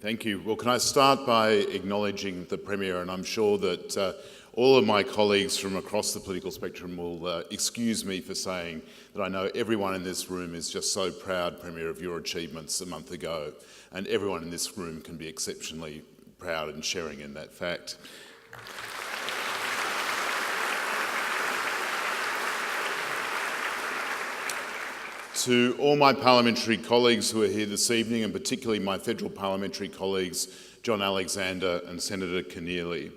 Thank you. Well, can I start by acknowledging the Premier, and I'm sure that all of my colleagues from across the political spectrum will excuse me for saying that I know everyone in this room is just so proud, Premier, of your achievements a month ago, and everyone in this room can be exceptionally proud and sharing in that fact. To all my parliamentary colleagues who are here this evening, and particularly my federal parliamentary colleagues, John Alexander and Senator Keneally.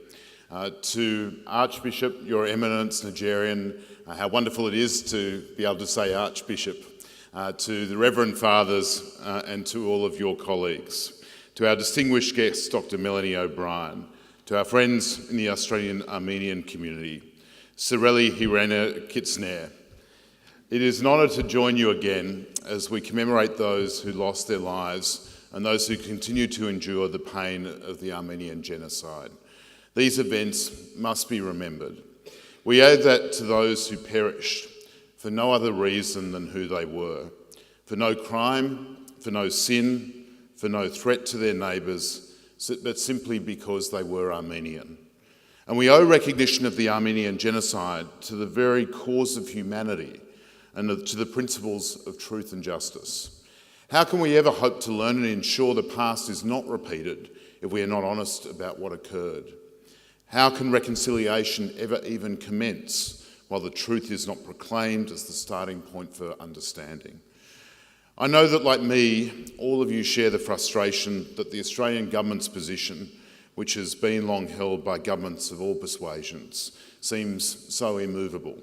To Archbishop, Your Eminence, Nigerian, how wonderful it is to be able to say Archbishop. To the Reverend Fathers and to all of your colleagues. To our distinguished guest, Dr. Melanie O'Brien. To our friends in the Australian-Armenian community. Sireli Hirena Kitsner. It is an honour to join you again as we commemorate those who lost their lives and those who continue to endure the pain of the Armenian Genocide. These events must be remembered. We owe that to those who perished for no other reason than who they were, for no crime, for no sin, for no threat to their neighbours, but simply because they were Armenian. And we owe recognition of the Armenian Genocide to the very cause of humanity and to the principles of truth and justice. How can we ever hope to learn and ensure the past is not repeated if we are not honest about what occurred? How can reconciliation ever even commence while the truth is not proclaimed as the starting point for understanding? I know that, like me, all of you share the frustration that the Australian government's position, which has been long held by governments of all persuasions, seems so immovable.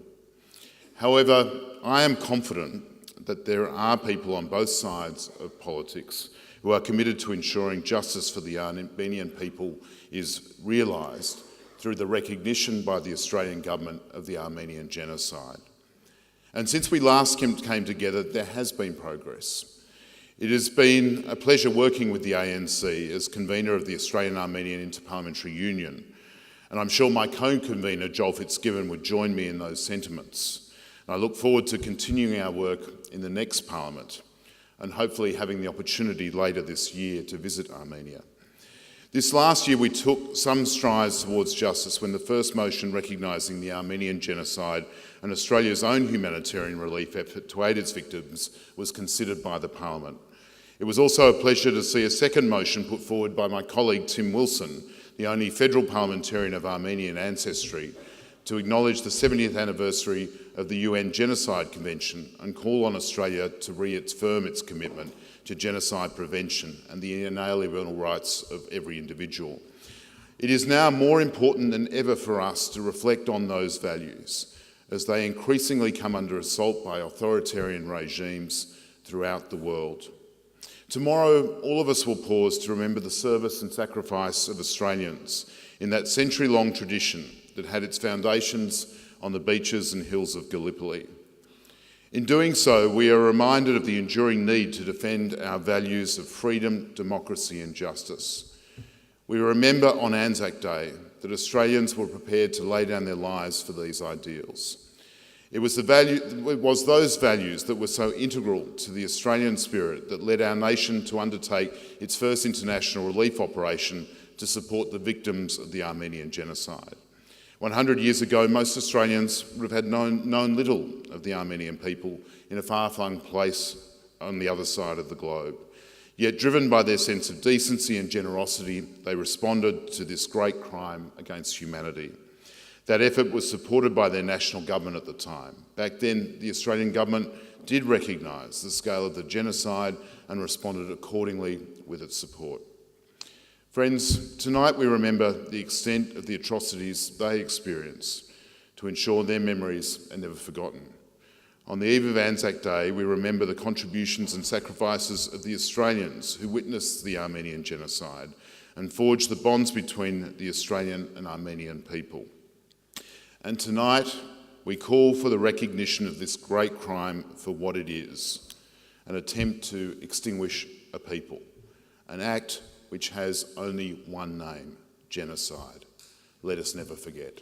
However, I am confident that there are people on both sides of politics who are committed to ensuring justice for the Armenian people is realised through the recognition by the Australian government of the Armenian Genocide. And since we last came together, there has been progress. It has been a pleasure working with the ANC as convener of the Australian-Armenian Inter-Parliamentary Union, and I'm sure my co-convener, Joel Fitzgibbon, would join me in those sentiments. I look forward to continuing our work in the next Parliament and hopefully having the opportunity later this year to visit Armenia. This last year we took some strides towards justice when the first motion recognising the Armenian Genocide and Australia's own humanitarian relief effort to aid its victims was considered by the Parliament. It was also a pleasure to see a second motion put forward by my colleague Tim Wilson, the only federal parliamentarian of Armenian ancestry, to acknowledge the 70th anniversary of the UN Genocide Convention and call on Australia to reaffirm its commitment to genocide prevention and the inalienable rights of every individual. It is now more important than ever for us to reflect on those values as they increasingly come under assault by authoritarian regimes throughout the world. Tomorrow, all of us will pause to remember the service and sacrifice of Australians in that century-long tradition that had its foundations on the beaches and hills of Gallipoli. In doing so, we are reminded of the enduring need to defend our values of freedom, democracy and justice. We remember on Anzac Day that Australians were prepared to lay down their lives for these ideals. It was those values that were so integral to the Australian spirit that led our nation to undertake its first international relief operation to support the victims of the Armenian Genocide. 100 years ago, most Australians would have had known little of the Armenian people in a far-flung place on the other side of the globe. Yet, driven by their sense of decency and generosity, they responded to this great crime against humanity. That effort was supported by their national government at the time. Back then, the Australian government did recognise the scale of the genocide and responded accordingly with its support. Friends, tonight we remember the extent of the atrocities they experienced to ensure their memories are never forgotten. On the eve of Anzac Day, we remember the contributions and sacrifices of the Australians who witnessed the Armenian Genocide and forged the bonds between the Australian and Armenian people. And tonight, we call for the recognition of this great crime for what it is, an attempt to extinguish a people, an act which has only one name: genocide. Let us never forget.